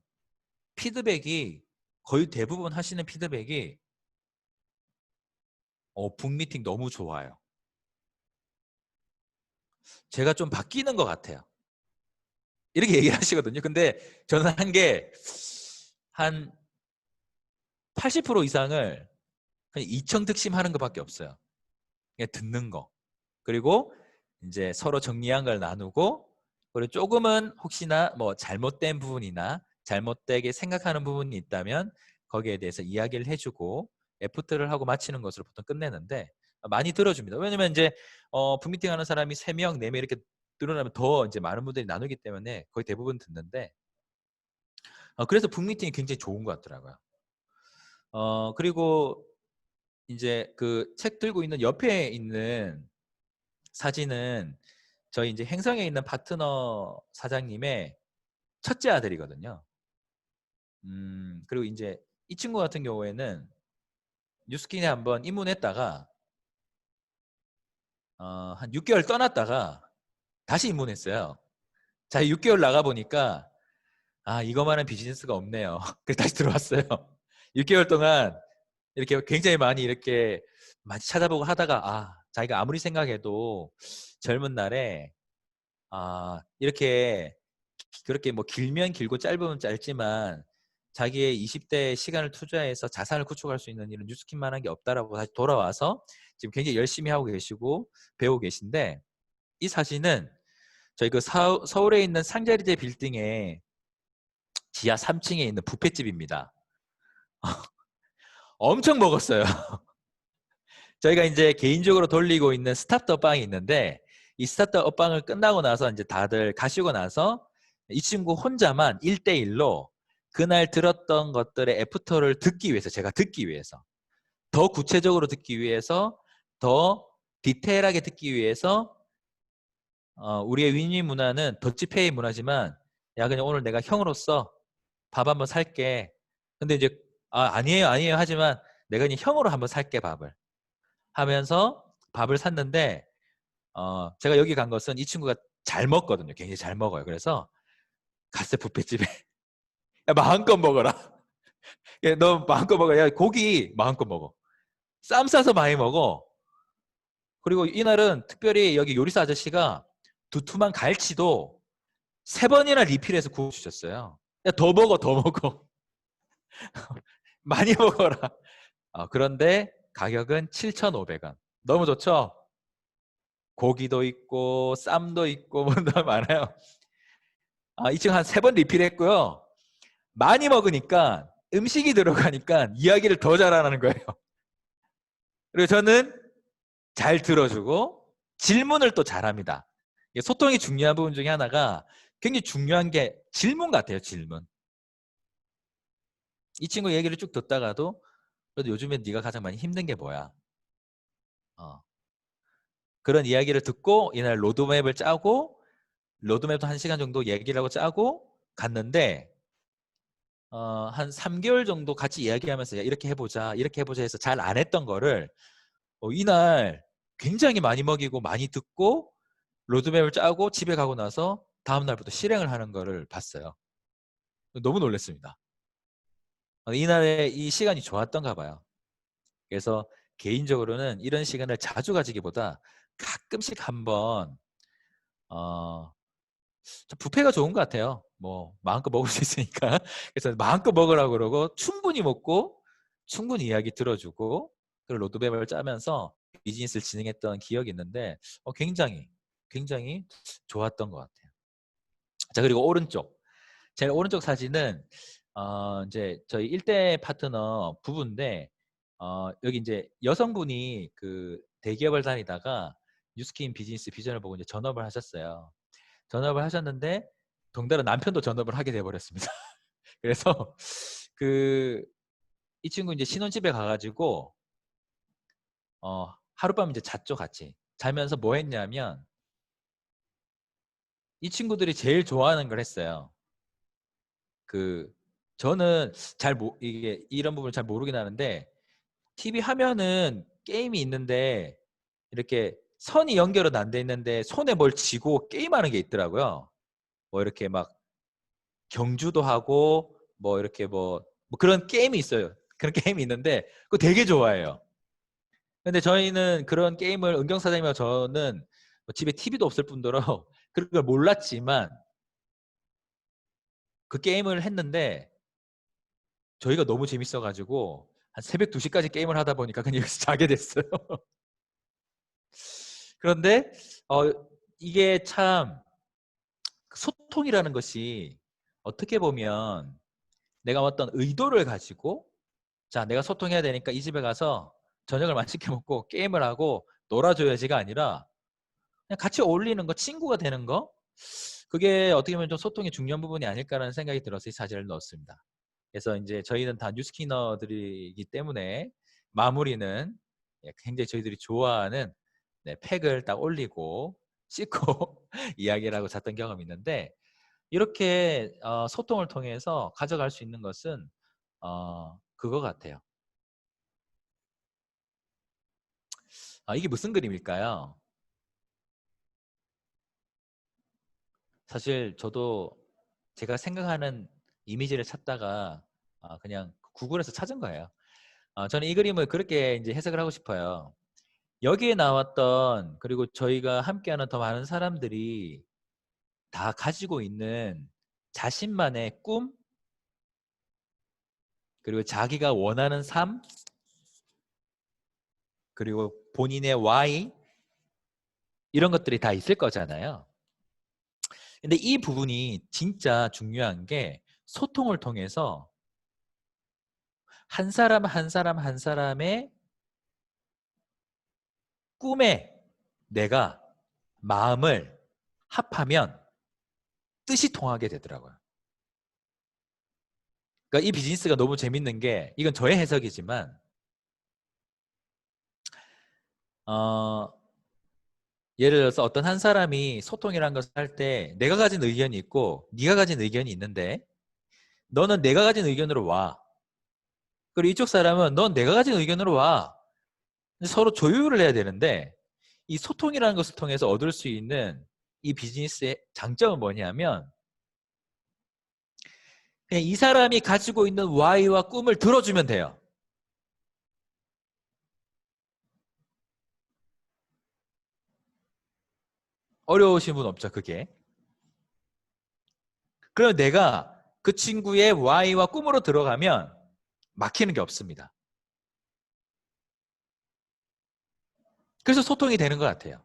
피드백이 거의 대부분 하시는 피드백이 북미팅 너무 좋아요. 제가 좀 바뀌는 것 같아요. 이렇게 얘기를 하시거든요. 근데 저는 한 게 한 80% 이상을 그냥 이청득심하는 것밖에 없어요. 그냥 듣는 거. 그리고 이제 서로 정리한 걸 나누고, 그리고 조금은 혹시나 뭐 잘못된 부분이나 잘못되게 생각하는 부분이 있다면 거기에 대해서 이야기를 해주고 애프터를 하고 마치는 것으로 보통 끝내는데 많이 들어줍니다. 왜냐면 이제 북미팅 하는 사람이 3명, 4명 이렇게 늘어나면 더 이제 많은 분들이 나누기 때문에 거의 대부분 듣는데 그래서 북미팅이 굉장히 좋은 것 같더라고요. 그리고 이제 그 책 들고 있는 옆에 있는 사진은 저희 이제 행성에 있는 파트너 사장님의 첫째 아들이거든요. 그리고 이제 이 친구 같은 경우에는 뉴스킨에 한번 입문했다가 한 6개월 떠났다가 다시 입문했어요. 자, 6개월 나가 보니까 이거만한 비즈니스가 없네요. 그래서 다시 들어왔어요. 6개월 동안 이렇게 굉장히 많이 이렇게 많이 찾아보고 하다가 자기가 아무리 생각해도 젊은 날에 이렇게 그렇게 뭐 길면 길고 짧으면 짧지만 자기의 20대 시간을 투자해서 자산을 구축할 수 있는 이런 뉴스킨만한 게 없다라고 다시 돌아와서 지금 굉장히 열심히 하고 계시고 배우고 계신데, 이 사진은 저희 그 서울에 있는 상자리제 빌딩의 지하 3층에 있는 뷔페집입니다. 엄청 먹었어요. 저희가 이제 개인적으로 돌리고 있는 스타트업 방이 있는데 이 스타트업 방을 끝나고 나서 이제 다들 가시고 나서 이 친구 혼자만 1대1로 그날 들었던 것들의 애프터를 듣기 위해서, 제가 듣기 위해서, 더 구체적으로 듣기 위해서, 더 디테일하게 듣기 위해서 우리의 윈윈 문화는 더치페이 문화지만 야, 그냥 오늘 내가 형으로서 밥 한번 살게. 근데 이제 아니에요 아니에요 하지만 내가 그냥 형으로 한번 살게 밥을 하면서 밥을 샀는데 제가 여기 간 것은 이 친구가 잘 먹거든요. 굉장히 잘 먹어요. 그래서 갔어요, 뷔페집에. 야, 마음껏 먹어라. 야, 너 마음껏 먹어. 야, 고기 마음껏 먹어. 쌈 싸서 많이 먹어. 그리고 이날은 특별히 여기 요리사 아저씨가 두툼한 갈치도 3번이나 리필해서 구워주셨어요. 야, 더 먹어, 더 먹어. 많이 먹어라. 그런데 가격은 7,500원. 너무 좋죠? 고기도 있고 쌈도 있고 뭐 너무 많아요. 이 친구 한 3번 리필했고요. 많이 먹으니까 음식이 들어가니까 이야기를 더 잘하는 거예요. 그리고 저는 잘 들어주고 질문을 또 잘합니다. 소통이 중요한 부분 중에 하나가 굉장히 중요한 게 질문 같아요. 질문. 이 친구 얘기를 쭉 듣다가도 그래도 요즘에 네가 가장 많이 힘든 게 뭐야? 그런 이야기를 듣고 이날 로드맵을 짜고 로드맵도 1시간 정도 얘기를 하고 짜고 갔는데 한 3개월 정도 같이 이야기하면서 야, 이렇게 해보자 해서 잘 안 했던 거를 이날 굉장히 많이 먹이고 많이 듣고 로드맵을 짜고 집에 가고 나서 다음 날부터 실행을 하는 거를 봤어요. 너무 놀랐습니다. 이날의 이 시간이 좋았던가 봐요. 그래서 개인적으로는 이런 시간을 자주 가지기보다 가끔씩 한번 뷔페가 좋은 것 같아요. 뭐 마음껏 먹을 수 있으니까. 그래서 마음껏 먹으라고 그러고 충분히 먹고 충분히 이야기 들어주고 그리고 로드맵을 짜면서 비즈니스를 진행했던 기억이 있는데 굉장히 좋았던 것 같아요. 자, 그리고 오른쪽. 제일 오른쪽 사진은 이제 저희 1대 파트너 부부인데 여기 이제 여성분이 그 대기업을 다니다가 뉴스킨 비즈니스 비전을 보고 이제 전업을 하셨어요. 전업을 하셨는데 동달아 남편도 전업을 하게 돼 버렸습니다. 그래서 이 친구 이제 신혼집에 가가지고 하룻밤 이제 잤죠, 같이. 자면서 뭐 했냐면 이 친구들이 제일 좋아하는 걸 했어요. 저는 이게 이런 부분을 잘 모르긴 하는데 TV 화면은 게임이 있는데 이렇게 선이 연결은 안 돼 있는데 손에 뭘 쥐고 게임하는 게 있더라고요. 뭐 이렇게 막 경주도 하고 뭐 이렇게 뭐 그런 게임이 있어요. 그런 게임이 있는데 그거 되게 좋아해요. 근데 저희는 그런 게임을 은경 사장님과 저는 뭐 집에 TV도 없을 뿐더러 그런 걸 몰랐지만 그 게임을 했는데 저희가 너무 재밌어가지고 한 새벽 2시까지 게임을 하다 보니까 그냥 여기서 자게 됐어요. 그런데 이게 참 소통이라는 것이 어떻게 보면 내가 어떤 의도를 가지고 자, 내가 소통해야 되니까 이 집에 가서 저녁을 맛있게 먹고 게임을 하고 놀아줘야지가 아니라 그냥 같이 어울리는 거, 친구가 되는 거, 그게 어떻게 보면 좀 소통의 중요한 부분이 아닐까라는 생각이 들어서 이 사진을 넣었습니다. 그래서 이제 저희는 다 뉴스키너들이기 때문에 마무리는 굉장히 저희들이 좋아하는 팩을 딱 올리고 씻고 이야기를 하고 잤던 경험이 있는데 이렇게 소통을 통해서 가져갈 수 있는 것은 그거 같아요. 이게 무슨 그림일까요? 사실 저도 제가 생각하는 이미지를 찾다가 그냥 구글에서 찾은 거예요. 저는 이 그림을 그렇게 이제 해석을 하고 싶어요. 여기에 나왔던 그리고 저희가 함께하는 더 많은 사람들이 다 가지고 있는 자신만의 꿈 그리고 자기가 원하는 삶 그리고 본인의 why 이런 것들이 다 있을 거잖아요. 근데 이 부분이 진짜 중요한 게 소통을 통해서 한 사람 한 사람 한 사람의 꿈에 내가 마음을 합하면 뜻이 통하게 되더라고요. 그러니까 이 비즈니스가 너무 재밌는 게 이건 저의 해석이지만 예를 들어서 어떤 한 사람이 소통이라는 것을 할 때 내가 가진 의견이 있고 네가 가진 의견이 있는데 너는 내가 가진 의견으로 와. 그리고 이쪽 사람은 넌 내가 가진 의견으로 와. 서로 조율을 해야 되는데 이 소통이라는 것을 통해서 얻을 수 있는 이 비즈니스의 장점은 뭐냐면 그냥 이 사람이 가지고 있는 Y와 꿈을 들어주면 돼요. 어려우신 분 없죠, 그게. 그럼 내가 그 친구의 Y와 꿈으로 들어가면 막히는 게 없습니다. 그래서 소통이 되는 것 같아요.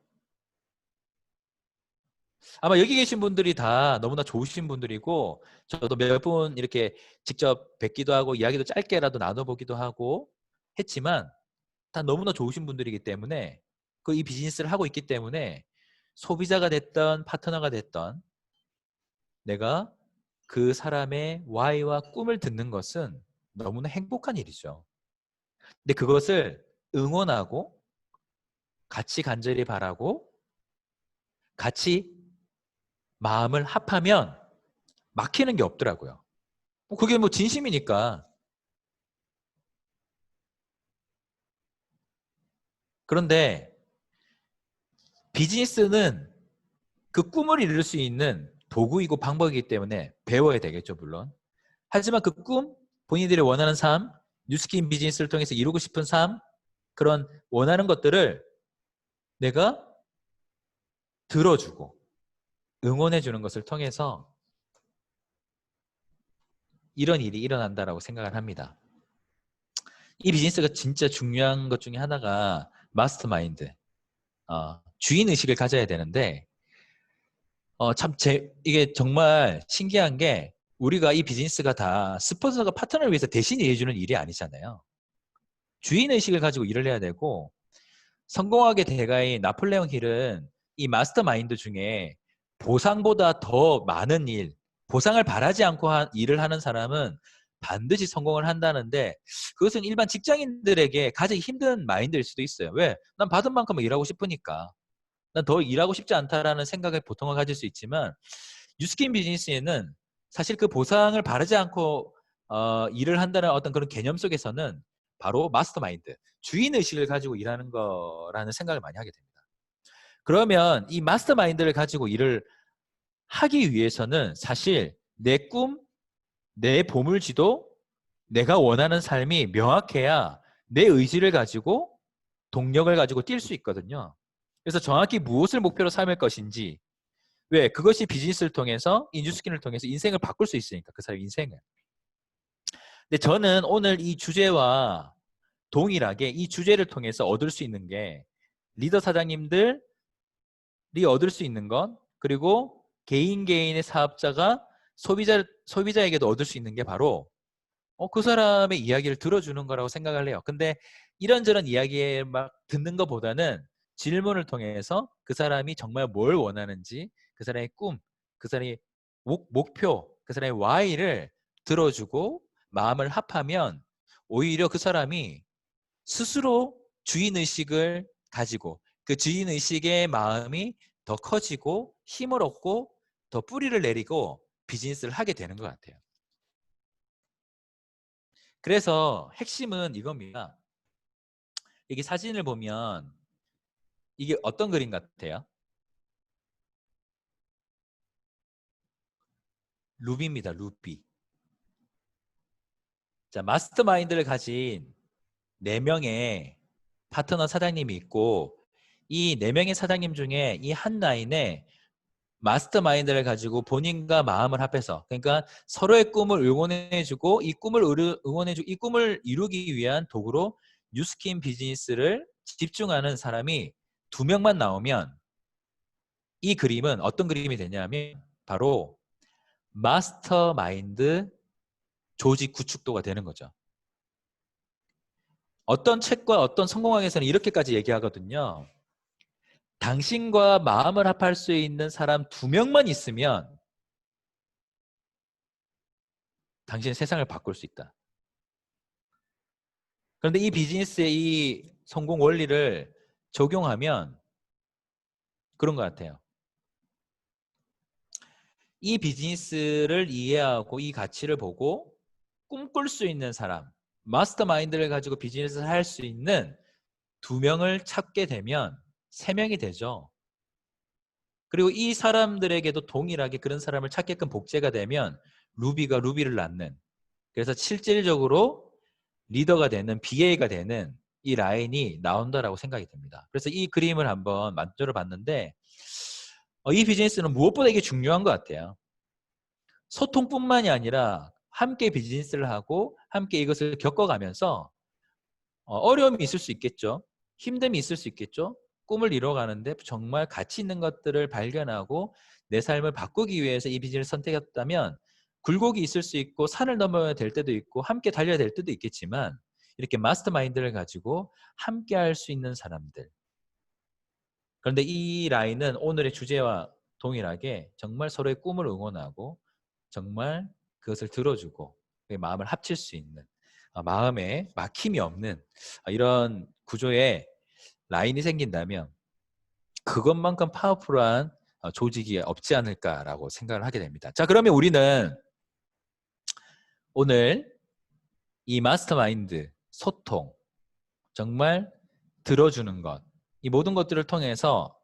아마 여기 계신 분들이 다 너무나 좋으신 분들이고 저도 몇 분 이렇게 직접 뵙기도 하고 이야기도 짧게라도 나눠보기도 하고 했지만 다 너무나 좋으신 분들이기 때문에 이 비즈니스를 하고 있기 때문에 소비자가 됐던 파트너가 됐던 내가 그 사람의 Y와 꿈을 듣는 것은 너무나 행복한 일이죠. 근데 그것을 응원하고 같이 간절히 바라고 같이 마음을 합하면 막히는 게 없더라고요. 그게 뭐 진심이니까. 그런데 비즈니스는 그 꿈을 이룰 수 있는 도구이고 방법이기 때문에 배워야 되겠죠, 물론. 하지만 그 꿈, 본인들이 원하는 삶, 뉴스킨 비즈니스를 통해서 이루고 싶은 삶, 그런 원하는 것들을 내가 들어주고 응원해 주는 것을 통해서 이런 일이 일어난다라고 생각을 합니다. 이 비즈니스가 진짜 중요한 것 중에 하나가 마스터마인드, 주인의식을 가져야 되는데 이게 정말 신기한 게 우리가 이 비즈니스가 다 스폰서가 파트너를 위해서 대신 일해주는 일이 아니잖아요. 주인의식을 가지고 일을 해야 되고 성공하게 대가인 나폴레옹 힐은 이 마스터마인드 중에 보상보다 더 많은 일, 보상을 바라지 않고 일을 하는 사람은 반드시 성공을 한다는데 그것은 일반 직장인들에게 가장 힘든 마인드일 수도 있어요. 왜? 난 받은 만큼은 일하고 싶으니까. 난 더 일하고 싶지 않다라는 생각을 보통은 가질 수 있지만 뉴스킨 비즈니스에는 사실 그 보상을 바라지 않고 일을 한다는 어떤 그런 개념 속에서는 바로 마스터마인드, 주인의식을 가지고 일하는 거라는 생각을 많이 하게 됩니다. 그러면 이 마스터마인드를 가지고 일을 하기 위해서는 사실 내 꿈, 내 보물지도, 내가 원하는 삶이 명확해야 내 의지를 가지고 동력을 가지고 뛸 수 있거든요. 그래서 정확히 무엇을 목표로 삼을 것인지, 왜? 그것이 비즈니스를 통해서, 이 뉴스킨을 통해서 인생을 바꿀 수 있으니까, 그 사람의 인생을. 근데 저는 오늘 이 주제와 동일하게 이 주제를 통해서 얻을 수 있는 게 리더 사장님들이 얻을 수 있는 것, 그리고 개인의 사업자가 소비자에게도 얻을 수 있는 게 바로 그 사람의 이야기를 들어주는 거라고 생각을 해요. 근데 이런저런 이야기에 막 듣는 것보다는 질문을 통해서 그 사람이 정말 뭘 원하는지, 그 사람의 꿈, 그 사람의 목표, 그 사람의 why를 들어주고 마음을 합하면 오히려 그 사람이 스스로 주인의식을 가지고 그 주인의식의 마음이 더 커지고 힘을 얻고 더 뿌리를 내리고 비즈니스를 하게 되는 것 같아요. 그래서 핵심은 이겁니다. 이게 사진을 보면 이게 어떤 그림 같아요? 루비입니다. 루비. 자, 마스터마인드를 가진 4명의 파트너 사장님이 있고 이 4명의 사장님 중에 이 한 라인에 마스터마인드를 가지고 본인과 마음을 합해서, 그러니까 서로의 꿈을 응원해주고 이 꿈을 응원해주고 이 꿈을 이루기 위한 도구로 뉴스킨 비즈니스를 집중하는 사람이 2명만 나오면 이 그림은 어떤 그림이 되냐면 바로 마스터마인드 조직 구축도가 되는 거죠. 어떤 책과 어떤 성공학에서는 이렇게까지 얘기하거든요. 당신과 마음을 합할 수 있는 사람 2명만 있으면 당신은 세상을 바꿀 수 있다. 그런데 이 비즈니스의 이 성공 원리를 적용하면 그런 것 같아요. 이 비즈니스를 이해하고 이 가치를 보고 꿈꿀 수 있는 사람, 마스터마인드를 가지고 비즈니스를 할 수 있는 2명을 찾게 되면 3명이 되죠. 그리고 이 사람들에게도 동일하게 그런 사람을 찾게끔 복제가 되면 루비가 루비를 낳는, 그래서 실질적으로 리더가 되는, BA가 되는 이 라인이 나온다라고 생각이 됩니다. 그래서 이 그림을 한번 만들어 봤는데 이 비즈니스는 무엇보다 이게 중요한 것 같아요. 소통뿐만이 아니라 함께 비즈니스를 하고 함께 이것을 겪어가면서 어려움이 있을 수 있겠죠. 힘듦이 있을 수 있겠죠. 꿈을 이뤄가는데 정말 가치 있는 것들을 발견하고 내 삶을 바꾸기 위해서 이 비즈니스를 선택했다면 굴곡이 있을 수 있고 산을 넘어야 될 때도 있고 함께 달려야 될 때도 있겠지만 이렇게 마스터마인드를 가지고 함께 할 수 있는 사람들. 그런데 이 라인은 오늘의 주제와 동일하게 정말 서로의 꿈을 응원하고 정말 그것을 들어주고 마음을 합칠 수 있는, 마음에 막힘이 없는 이런 구조의 라인이 생긴다면 그것만큼 파워풀한 조직이 없지 않을까라고 생각을 하게 됩니다. 자, 그러면 우리는 오늘 이 마스터마인드, 소통, 정말 들어주는 것, 이 모든 것들을 통해서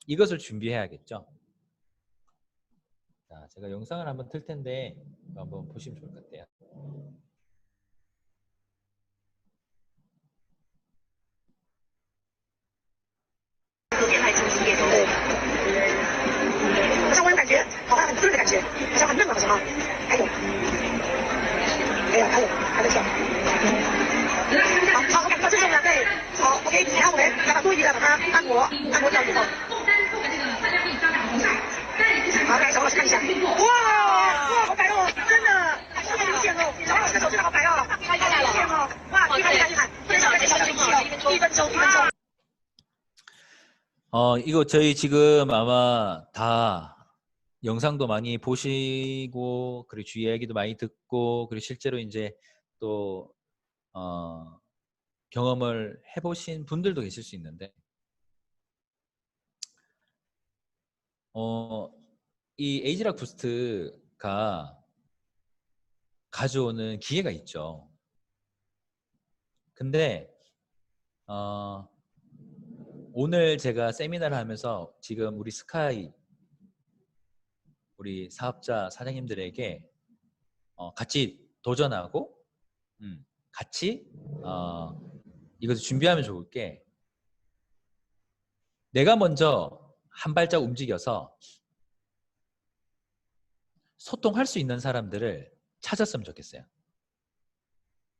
이것을 준비해야겠죠. 자, 제가 영상을 한번 틀 텐데 한번 보시면 좋을 것 같아요. 이거 저희 지금 아마 다 영상도 많이 보시고, 그리고 주위 이야기도 많이 듣고, 그리고 실제로 이제 또, 경험을 해보신 분들도 계실 수 있는데, 이 에이지락 부스트가 가져오는 기회가 있죠. 근데, 오늘 제가 세미나를 하면서 지금 우리 스카이, 우리 사업자 사장님들에게 같이 도전하고 같이 이것을 준비하면 좋을 게, 내가 먼저 한 발짝 움직여서 소통할 수 있는 사람들을 찾았으면 좋겠어요.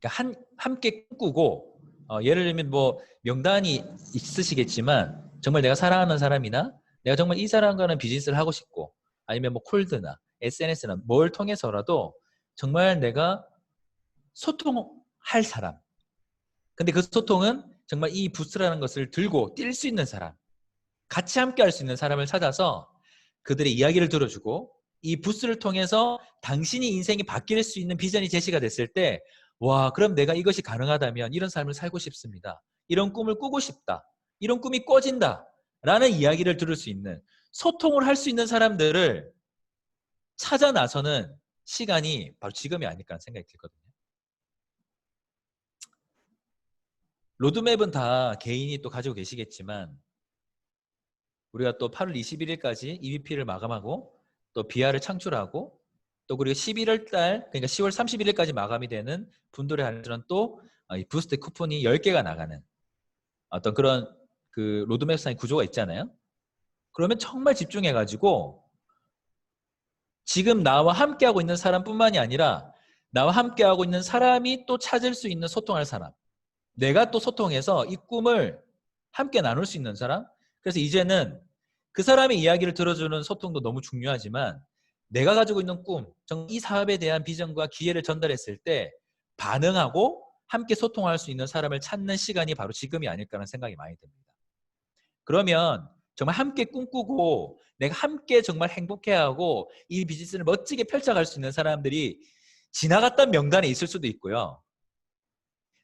그러니까 함께 꿈꾸고, 예를 들면 뭐 명단이 있으시겠지만 정말 내가 사랑하는 사람이나 내가 정말 이 사람과는 비즈니스를 하고 싶고, 아니면 뭐 콜드나 SNS나 뭘 통해서라도 정말 내가 소통할 사람, 근데 그 소통은 정말 이 부스라는 것을 들고 뛸 수 있는 사람, 같이 함께 할 수 있는 사람을 찾아서 그들의 이야기를 들어주고, 이 부스를 통해서 당신이 인생이 바뀔 수 있는 비전이 제시가 됐을 때, 와, 그럼 내가 이것이 가능하다면 이런 삶을 살고 싶습니다. 이런 꿈을 꾸고 싶다. 이런 꿈이 꿔진다. 라는 이야기를 들을 수 있는, 소통을 할 수 있는 사람들을 찾아 나서는 시간이 바로 지금이 아닐까 하는 생각이 들거든요. 로드맵은 다 개인이 또 가지고 계시겠지만, 우리가 또 8월 21일까지 EVP를 마감하고 또 BR을 창출하고, 또 그리고 11월 달, 그러니까 10월 31일까지 마감이 되는 분들에 한해서는 또 이 부스트 쿠폰이 10개가 나가는 어떤 그런 그 로드맵상의 구조가 있잖아요. 그러면 정말 집중해가지고 지금 나와 함께하고 있는 사람뿐만이 아니라 나와 함께하고 있는 사람이 또 찾을 수 있는 소통할 사람, 내가 또 소통해서 이 꿈을 함께 나눌 수 있는 사람. 그래서 이제는 그 사람의 이야기를 들어주는 소통도 너무 중요하지만, 내가 가지고 있는 꿈, 이 사업에 대한 비전과 기회를 전달했을 때 반응하고 함께 소통할 수 있는 사람을 찾는 시간이 바로 지금이 아닐까라는 생각이 많이 듭니다. 그러면 정말 함께 꿈꾸고 내가 함께 정말 행복해하고 이 비즈니스를 멋지게 펼쳐갈 수 있는 사람들이 지나갔던 명단에 있을 수도 있고요.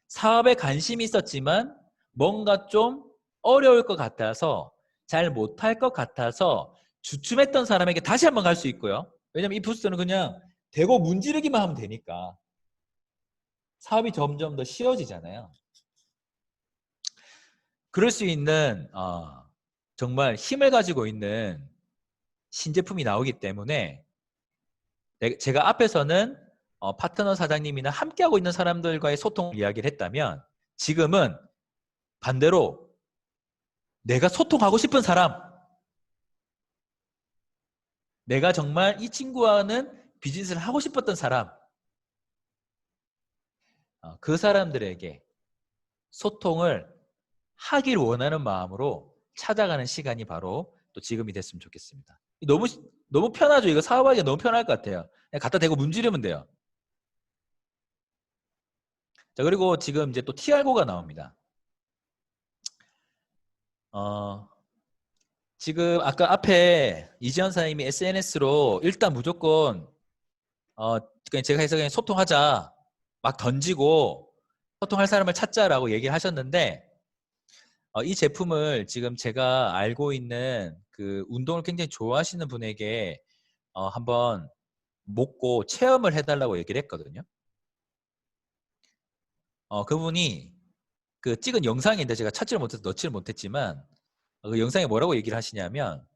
사업에 관심이 있었지만 뭔가 좀 어려울 것 같아서, 잘 못할 것 같아서 주춤했던 사람에게 다시 한번 갈 수 있고요. 왜냐면 이 부스트는 그냥 대고 문지르기만 하면 되니까 사업이 점점 더 쉬워지잖아요. 그럴 수 있는 정말 힘을 가지고 있는 신제품이 나오기 때문에, 제가 앞에서는 파트너 사장님이나 함께하고 있는 사람들과의 소통 이야기를 했다면, 지금은 반대로 내가 소통하고 싶은 사람, 내가 정말 이 친구와는 비즈니스를 하고 싶었던 사람, 그 사람들에게 소통을 하길 원하는 마음으로 찾아가는 시간이 바로 또 지금이 됐으면 좋겠습니다. 너무 편하죠? 이거 사업하기가 너무 편할 것 같아요. 그냥 갖다 대고 문지르면 돼요. 자, 그리고 지금 이제 또 TR고가 나옵니다. 지금 아까 앞에 이지현 사장님이 SNS로 일단 무조건 제가 해서 그냥 소통하자, 막 던지고 소통할 사람을 찾자라고 얘기를 하셨는데, 이 제품을 지금 제가 알고 있는 그 운동을 굉장히 좋아하시는 분에게 한번 먹고 체험을 해달라고 얘기를 했거든요. 그분이 그 찍은 영상인데 제가 찾지를 못해서 넣지를 못했지만, 그 영상에 뭐라고 얘기를 하시냐면,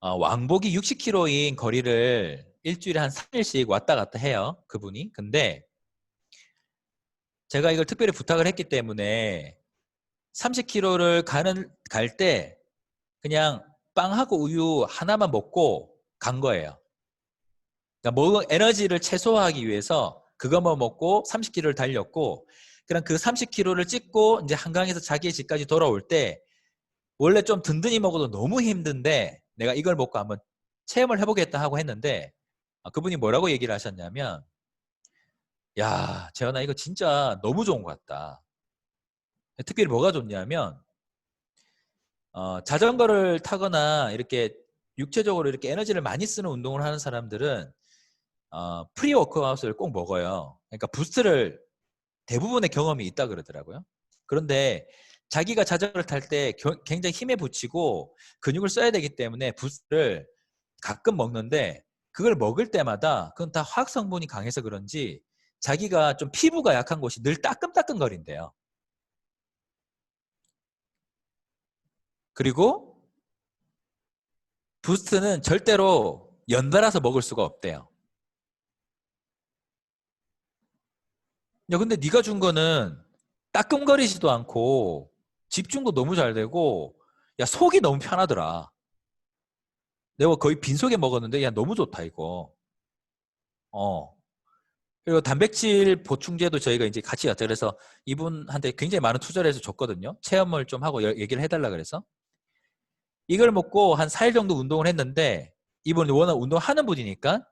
왕복이 60km인 거리를 일주일에 한 3일씩 왔다 갔다 해요, 그분이. 근데 제가 이걸 특별히 부탁을 했기 때문에 30km를 갈 때 그냥 빵하고 우유 하나만 먹고 간 거예요. 그러니까 에너지를 최소화하기 위해서 그것만 먹고 30km를 달렸고, 그럼 그 30km를 찍고 이제 한강에서 자기의 집까지 돌아올 때, 원래 좀 든든히 먹어도 너무 힘든데 내가 이걸 먹고 한번 체험을 해보겠다 하고 했는데, 그분이 뭐라고 얘기를 하셨냐면, 야, 재현아, 이거 진짜 너무 좋은 것 같다. 특별히 뭐가 좋냐면, 자전거를 타거나 이렇게 육체적으로 이렇게 에너지를 많이 쓰는 운동을 하는 사람들은 프리 워크아웃을 꼭 먹어요. 그러니까 부스트를 대부분의 경험이 있다 그러더라고요. 그런데 자기가 자전거를 탈 때 굉장히 힘에 부치고 근육을 써야 되기 때문에 부스트를 가끔 먹는데 그걸 먹을 때마다 그건 다 화학 성분이 강해서 그런지 자기가 좀 피부가 약한 곳이 늘 따끔따끔거린대요. 그리고 부스트는 절대로 연달아서 먹을 수가 없대요. 야, 근데 네가 준 거는 따끔거리지도 않고 집중도 너무 잘 되고 야, 속이 너무 편하더라. 내가 거의 빈속에 먹었는데 야, 너무 좋다 이거. 그리고 단백질 보충제도 저희가 이제 같이 였죠. 그래서 이분한테 굉장히 많은 투자를 해서 줬거든요. 체험을 좀 하고 얘기를 해달라 그래서. 이걸 먹고 한 4일 정도 운동을 했는데 이분이 워낙 운동하는 분이니까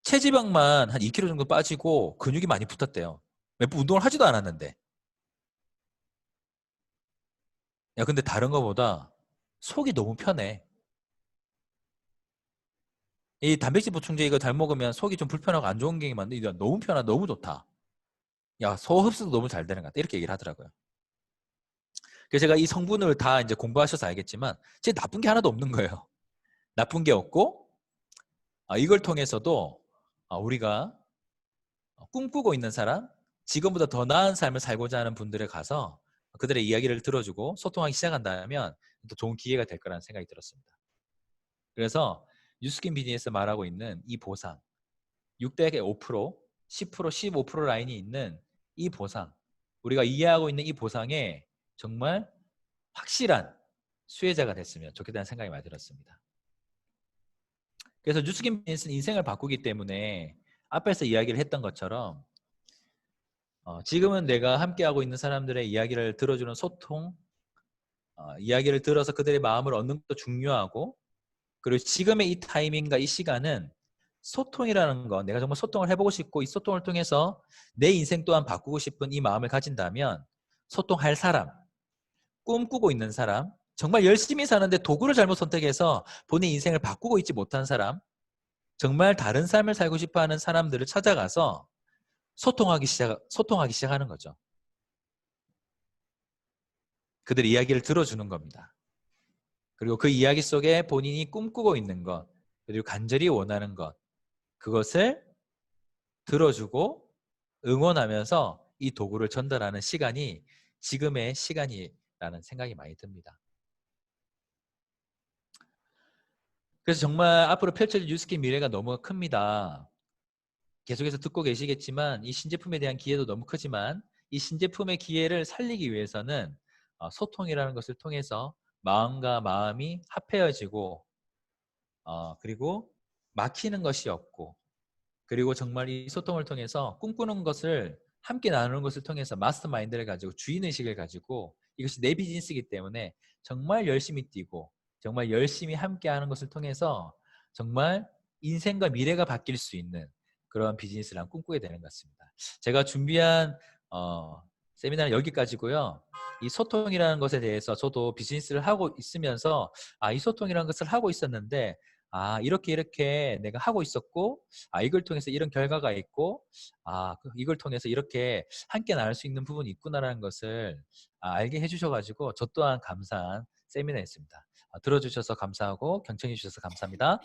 체지방만 한 2kg 정도 빠지고 근육이 많이 붙었대요. 몇 번 운동을 하지도 않았는데. 야, 근데 다른 거보다 속이 너무 편해. 이 단백질 보충제 이거 잘 먹으면 속이 좀 불편하고 안 좋은 게 많은데 너무 편하다. 너무 좋다. 야, 소흡수도 너무 잘 되는 것 같다. 이렇게 얘기를 하더라고요. 그래서 제가 이 성분을 다 이제 공부하셔서 알겠지만 제 나쁜 게 하나도 없는 거예요. 나쁜 게 없고 이걸 통해서도 우리가 꿈꾸고 있는 사람, 지금보다 더 나은 삶을 살고자 하는 분들에 가서 그들의 이야기를 들어주고 소통하기 시작한다면 또 좋은 기회가 될 거라는 생각이 들었습니다. 그래서 뉴스킨 비즈니스 말하고 있는 이 보상, 6대 5%, 10%, 15% 라인이 있는 이 보상, 우리가 이해하고 있는 이 보상에 정말 확실한 수혜자가 됐으면 좋겠다는 생각이 많이 들었습니다. 그래서 뉴스킨 비즈니스는 인생을 바꾸기 때문에 앞에서 이야기를 했던 것처럼 지금은 내가 함께하고 있는 사람들의 이야기를 들어주는 소통, 이야기를 들어서 그들의 마음을 얻는 것도 중요하고 그리고 지금의 이 타이밍과 이 시간은 소통이라는 거, 내가 정말 소통을 해보고 싶고 이 소통을 통해서 내 인생 또한 바꾸고 싶은 이 마음을 가진다면 소통할 사람, 꿈꾸고 있는 사람, 정말 열심히 사는데 도구를 잘못 선택해서 본인 인생을 바꾸고 있지 못한 사람, 정말 다른 삶을 살고 싶어하는 사람들을 찾아가서 소통하기 시작하는 거죠. 그들의 이야기를 들어주는 겁니다. 그리고 그 이야기 속에 본인이 꿈꾸고 있는 것, 그리고 간절히 원하는 것, 그것을 들어주고 응원하면서 이 도구를 전달하는 시간이 지금의 시간이라는 생각이 많이 듭니다. 그래서 정말 앞으로 펼쳐질 뉴스킨 미래가 너무 큽니다. 계속해서 듣고 계시겠지만 이 신제품에 대한 기회도 너무 크지만 이 신제품의 기회를 살리기 위해서는 소통이라는 것을 통해서 마음과 마음이 합해지고 그리고 막히는 것이 없고 그리고 정말 이 소통을 통해서 꿈꾸는 것을 함께 나누는 것을 통해서 마스터마인드를 가지고 주인의식을 가지고 이것이 내 비즈니스이기 때문에 정말 열심히 뛰고 정말 열심히 함께하는 것을 통해서 정말 인생과 미래가 바뀔 수 있는 그런 비즈니스를 꿈꾸게 되는 것 같습니다. 제가 준비한 세미나는 여기까지고요. 이 소통이라는 것에 대해서 저도 비즈니스를 하고 있으면서 이 소통이라는 것을 하고 있었는데 이렇게 내가 하고 있었고 이걸 통해서 이런 결과가 있고 이걸 통해서 이렇게 함께 나눌 수 있는 부분이 있구나라는 것을 알게 해주셔가지고 저 또한 감사한 세미나였습니다. 들어주셔서 감사하고 경청해 주셔서 감사합니다.